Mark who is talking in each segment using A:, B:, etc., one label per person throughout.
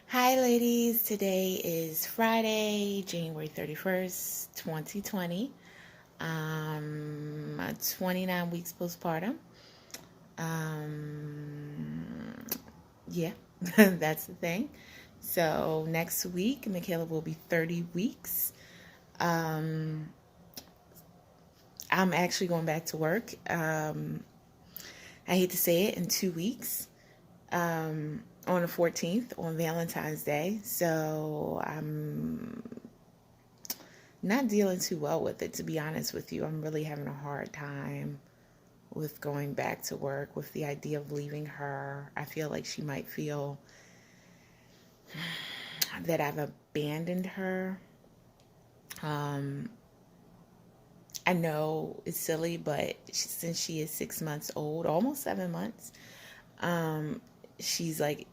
A: Hi, ladies. Today is Friday, January 31st, 2020. 29 weeks postpartum. Yeah, that's the thing. So, next week, Michaela will be 30 weeks. Um, I'm actually going back to work. I hate to say it, in 2 weeks. On the 14th, on Valentine's Day. So, I'm not dealing too well with it, to be honest with you. I'm really having a hard time with going back to work, with the idea of leaving her. I feel like she might feel that I've abandoned her. Um, I know it's silly, but since she is 6 months old, almost 7 months, um, she's like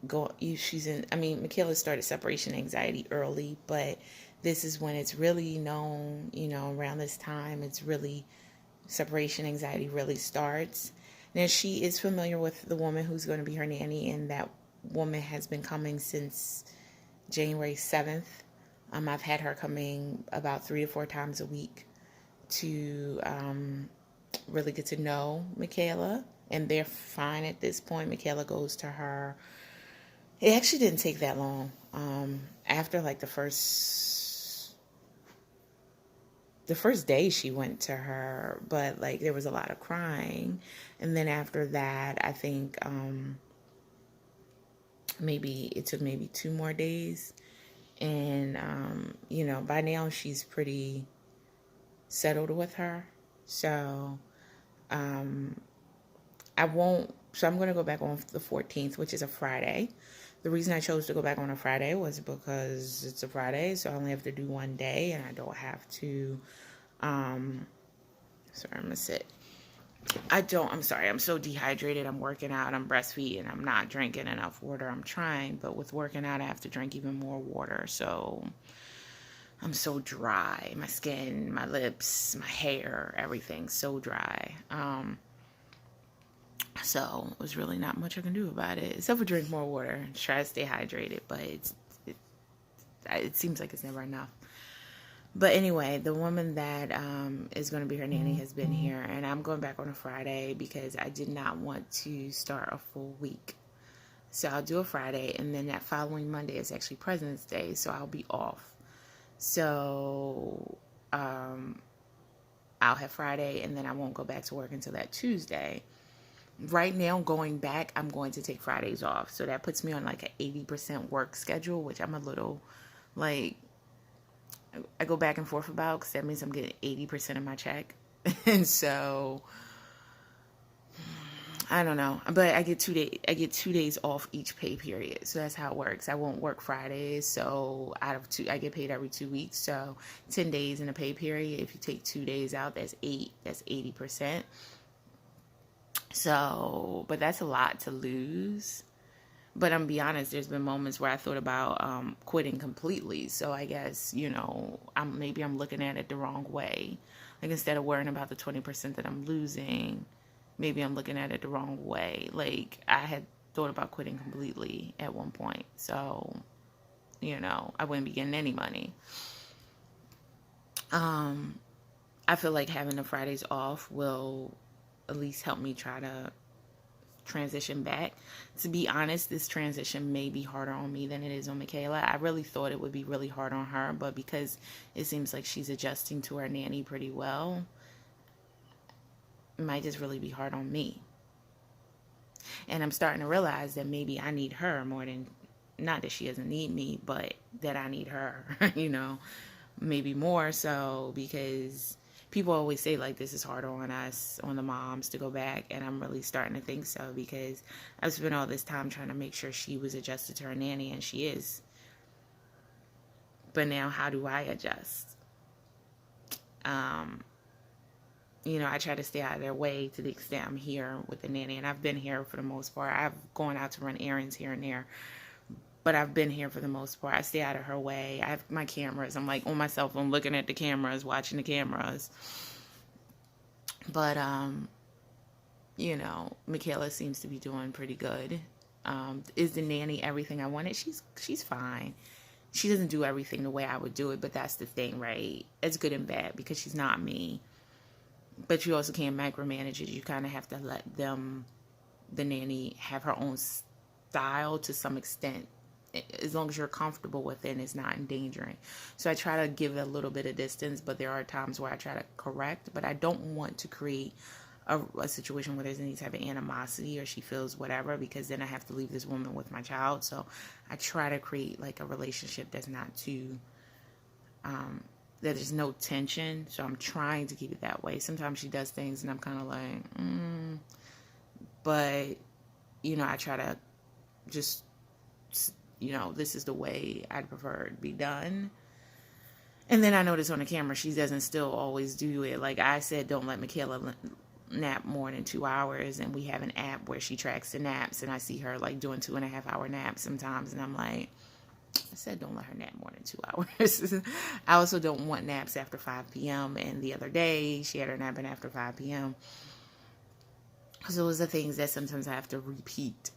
A: she's in. I mean, Michaela started separation anxiety early, but this is when it's really known. Around this time, it's really separation anxiety really starts. Now, she is familiar with the woman who's going to be her nanny, and that woman has been coming since January 7th. I've had her coming about 3 to 4 times a week to really get to know Michaela, and they're fine at this point. Michaela goes to her. It actually didn't take that long. After like the first day she went to her, but like there was a lot of crying, and then after that, I think maybe it took maybe 2 more days, and by now she's pretty settled with her. So I won't. So I'm going to go back on the 14th, which is a Friday. The reason I chose to go back on a Friday was because it's a Friday, so I only have to do one day, and I don't have to. Sorry, I'm gonna sit. I'm sorry. I'm so dehydrated. I'm working out. I'm breastfeeding. I'm not drinking enough water. I'm trying, but with working out, I have to drink even more water. So I'm so dry. My skin, my lips, my hair, everything's so dry. So there's really not much I can do about it except for drink more water and try to stay hydrated. But it seems like it's never enough. But anyway, the woman that is going to be her nanny has been here, and I'm going back on a Friday because I did not want to start a full week. So I'll do a Friday, and then that following Monday is actually President's Day, so I'll be off. So I'll have Friday, and then I won't go back to work until that Tuesday. Right now, going back, I'm going to take Fridays off. So that puts me on like an 80% work schedule, which I'm a little like, I go back and forth about because that means I'm getting 80% of my check. And so I don't know, but I get 2 days off each pay period. So that's how it works. I won't work Fridays. So out of two, I get paid every 2 weeks. So 10 days in a pay period. If you take 2 days out, that's 80%. So, but that's a lot to lose. But I'm gonna be honest, there's been moments where I thought about quitting completely. So I guess, I'm looking at it the wrong way. Like, instead of worrying about the 20% that I'm losing, maybe I'm looking at it the wrong way. Like, I had thought about quitting completely at one point. So, I wouldn't be getting any money. I feel like having the Fridays off will at least help me try to transition back. To be honest, this transition may be harder on me than it is on Michaela. I really thought it would be really hard on her, but because it seems like she's adjusting to her nanny pretty well, it might just really be hard on me. And I'm starting to realize that maybe I need her more than, not that she doesn't need me, but that I need her, maybe more so, because people always say like this is harder on us, on the moms, to go back, and I'm really starting to think so, because I've spent all this time trying to make sure she was adjusted to her nanny, and she is. But now, how do I adjust? I try to stay out of their way to the extent I'm here with the nanny, and I've been here for the most part. I've gone out to run errands here and there, but I've been here for the most part. I stay out of her way. I have my cameras. I'm like on my cell phone looking at the cameras, watching the cameras. But Michaela seems to be doing pretty good. Is the nanny everything I wanted? She's fine. She doesn't do everything the way I would do it, but that's the thing, right? It's good and bad because she's not me. But you also can't micromanage it. You kind of have to let the nanny, have her own style to some extent, as long as you're comfortable with it and it's not endangering. So I try to give it a little bit of distance, but there are times where I try to correct, but I don't want to create a situation where there's any type of animosity or she feels whatever, because then I have to leave this woman with my child. So I try to create like a relationship that's not too that there's no tension. So I'm trying to keep it that way. Sometimes she does things and I'm kind of like but I try to just, this is the way I'd prefer it be done. And then I notice on the camera she doesn't still always do it. Like I said, don't let Michaela nap more than 2 hours, and we have an app where she tracks the naps, and I see her like doing 2.5-hour naps sometimes, and I'm like, I said don't let her nap more than 2 hours. I also don't want naps after 5 p.m. And the other day she had her napping after 5 p.m. So those are things that sometimes I have to repeat.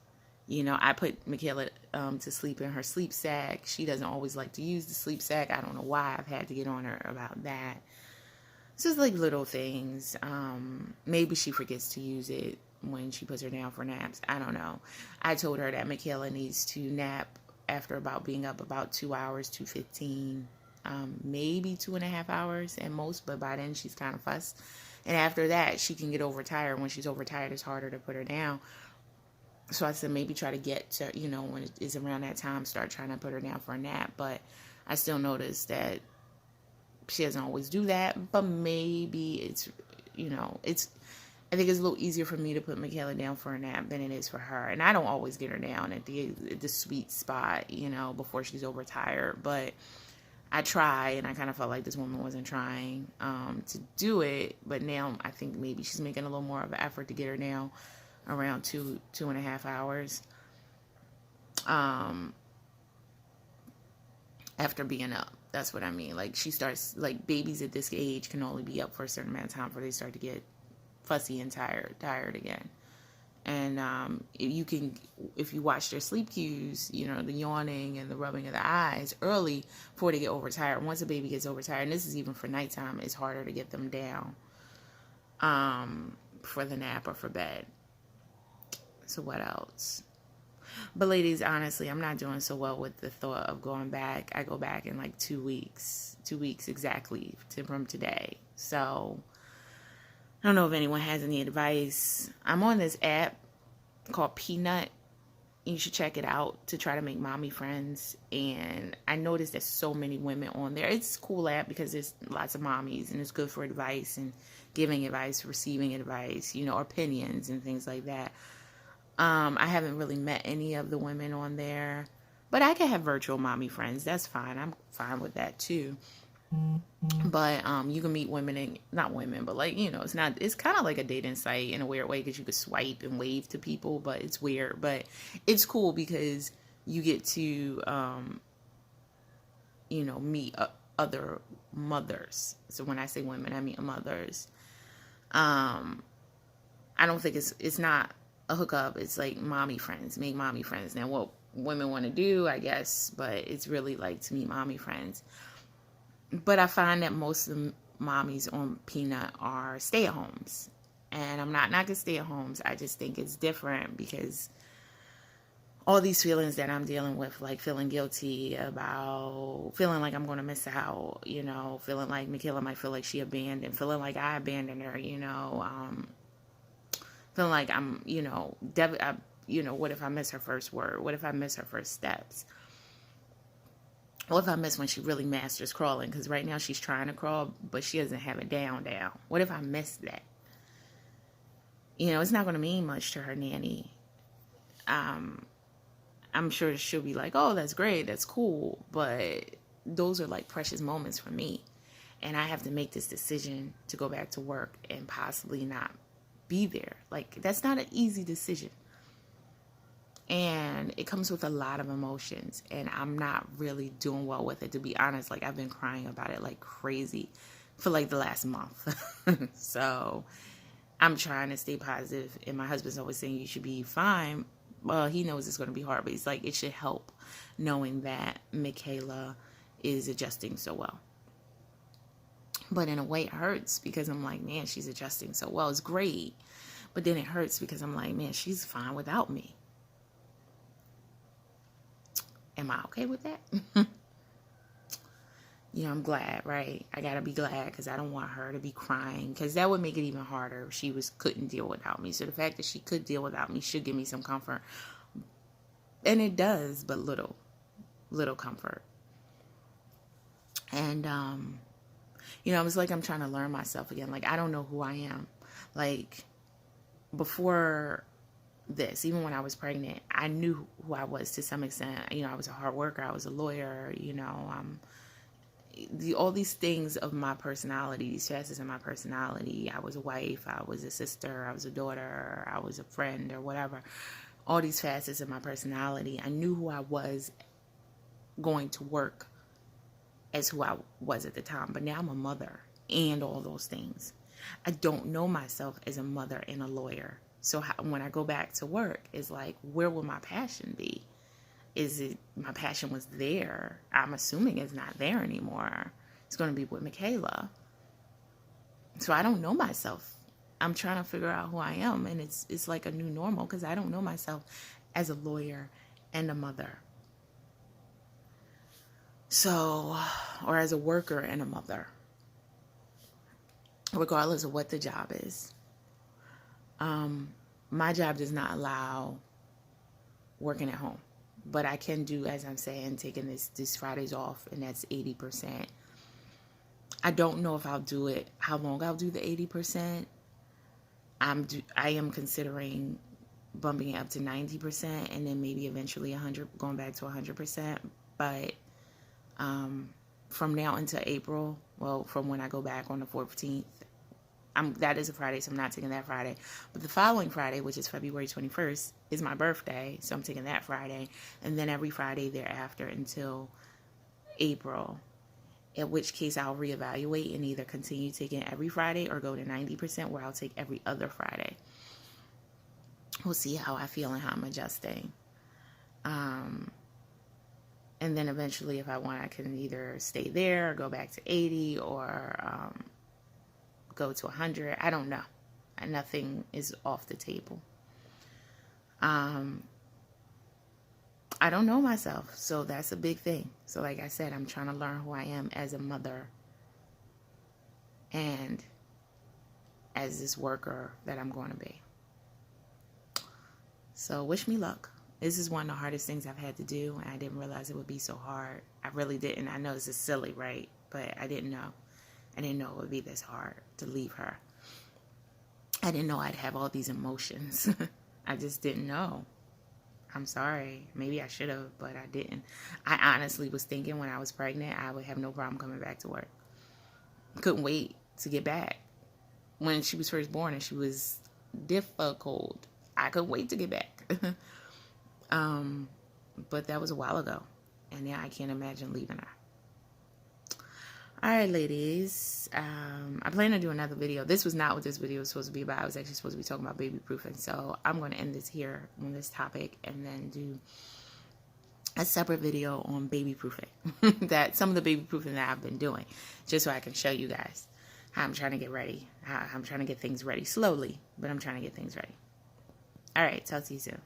A: I put Michaela to sleep in her sleep sack. She doesn't always like to use the sleep sack. I don't know why. I've had to get on her about that. It's just like little things. Maybe she forgets to use it when she puts her down for naps. I don't know. I told her that Michaela needs to nap after about being up about 2 hours, 2:15, maybe 2.5 hours at most. But by then she's kind of fussed. And after that, she can get overtired. When she's overtired, it's harder to put her down. So I said maybe try to get to, when it is around that time, start trying to put her down for a nap. But I still notice that she doesn't always do that. But maybe it's, I think it's a little easier for me to put Michaela down for a nap than it is for her. And I don't always get her down at the sweet spot, before she's overtired. But I try, and I kind of felt like this woman wasn't trying to do it. But now I think maybe she's making a little more of an effort to get her down around 2.5 hours after being up. That's what I mean. Like she starts, like babies at this age can only be up for a certain amount of time before they start to get fussy and tired again. And if you watch their sleep cues, the yawning and the rubbing of the eyes early before they get overtired. Once a baby gets overtired, and this is even for nighttime, it's harder to get them down for the nap or for bed. So what else? But ladies, honestly, I'm not doing so well with the thought of going back. I go back in like 2 weeks. 2 weeks exactly from today. So I don't know if anyone has any advice. I'm on this app called Pnut. You should check it out to try to make mommy friends. And I noticed there's so many women on there. It's a cool app because there's lots of mommies, and it's good for advice and giving advice, receiving advice, opinions and things like that. I haven't really met any of the women on there, but I can have virtual mommy friends. That's fine. I'm fine with that too. But you can meet women, and not women, but like, it's kind of like a dating site in a weird way, because you could swipe and wave to people, but it's weird. But it's cool because you get to meet other mothers. So when I say women, I mean mothers. I don't think it's not a hookup. It's like mommy friends, make mommy friends. Now what women want to do, I guess, but it's really like to meet mommy friends. But I find that most of the mommies on Pnut are stay-at-homes. And I'm not knocking stay-at-homes. I just think it's different because all these feelings that I'm dealing with, like feeling guilty about, feeling like I'm going to miss out, feeling like Michaela might feel like she abandoned, feeling like I abandoned her, feeling like I'm, what if I miss her first word? What if I miss her first steps? What if I miss when she really masters crawling? Because right now she's trying to crawl, but she doesn't have it down. What if I miss that? It's not going to mean much to her nanny. I'm sure she'll be like, oh, that's great, that's cool. But those are like precious moments for me. And I have to make this decision to go back to work and possibly not be there. Like, that's not an easy decision. And it comes with a lot of emotions, and I'm not really doing well with it, to be honest. Like, I've been crying about it like crazy for like the last month. So I'm trying to stay positive, and my husband's always saying you should be fine, he knows it's going to be hard, but he's like, it should help knowing that Michaela is adjusting so well. But in a way, it hurts because I'm like, man, she's adjusting so well. It's great. But then it hurts because I'm like, man, she's fine without me. Am I okay with that? I'm glad, right? I gotta be glad because I don't want her to be crying, because that would make it even harder if she couldn't deal without me. So the fact that she could deal without me should give me some comfort. And it does, but little comfort. And, it's like I'm trying to learn myself again. Like, I don't know who I am. Like, before this, even when I was pregnant, I knew who I was to some extent. I was a hard worker. I was a lawyer, all these things of my personality, these facets of my personality. I was a wife, I was a sister, I was a daughter, I was a friend, or whatever. All these facets of my personality, I knew who I was going to work as who I was at the time. But now I'm a mother and all those things. I don't know myself as a mother and a lawyer. So when I go back to work, it's like, where will my passion be? Is it my passion was there? I'm assuming it's not there anymore. It's going to be with Michaela. So I don't know myself. I'm trying to figure out who I am, and it's like a new normal because I don't know myself as a lawyer and a mother. So, or as a worker and a mother, regardless of what the job is. My job does not allow working at home. But I can do, as I'm saying, taking this Fridays off, and that's 80%. I don't know if I'll do it, how long I'll do the 80%. I am considering bumping it up to 90%, and then maybe eventually 100, going back to 100%. But from now until April, well, from when I go back on the 14th, that is a Friday, so I'm not taking that Friday. But the following Friday, which is February 21st, is my birthday, so I'm taking that Friday. And then every Friday thereafter until April, in which case I'll reevaluate and either continue taking every Friday or go to 90%, where I'll take every other Friday. We'll see how I feel and how I'm adjusting. And then eventually, if I want, I can either stay there or go back to 80 or go to 100. I don't know. Nothing is off the table. I don't know myself, so that's a big thing. So like I said, I'm trying to learn who I am as a mother and as this worker that I'm going to be. So wish me luck. This is one of the hardest things I've had to do, and I didn't realize it would be so hard. I really didn't. I know this is silly, right? But I didn't know. I didn't know it would be this hard to leave her. I didn't know I'd have all these emotions. I just didn't know. I'm sorry. Maybe I should have, but I didn't. I honestly was thinking when I was pregnant, I would have no problem coming back to work. Couldn't wait to get back. When she was first born and she was difficult, I couldn't wait to get back. But that was a while ago, and now I can't imagine leaving her. All right, ladies, I plan to do another video. This was not what this video was supposed to be about. I was actually supposed to be talking about baby proofing. So I'm going to end this here on this topic and then do a separate video on baby proofing. That some of the baby proofing that I've been doing, just so I can show you guys how I'm trying to get ready. How I'm trying to get things ready slowly, but I'm trying to get things ready. All right, talk to you soon.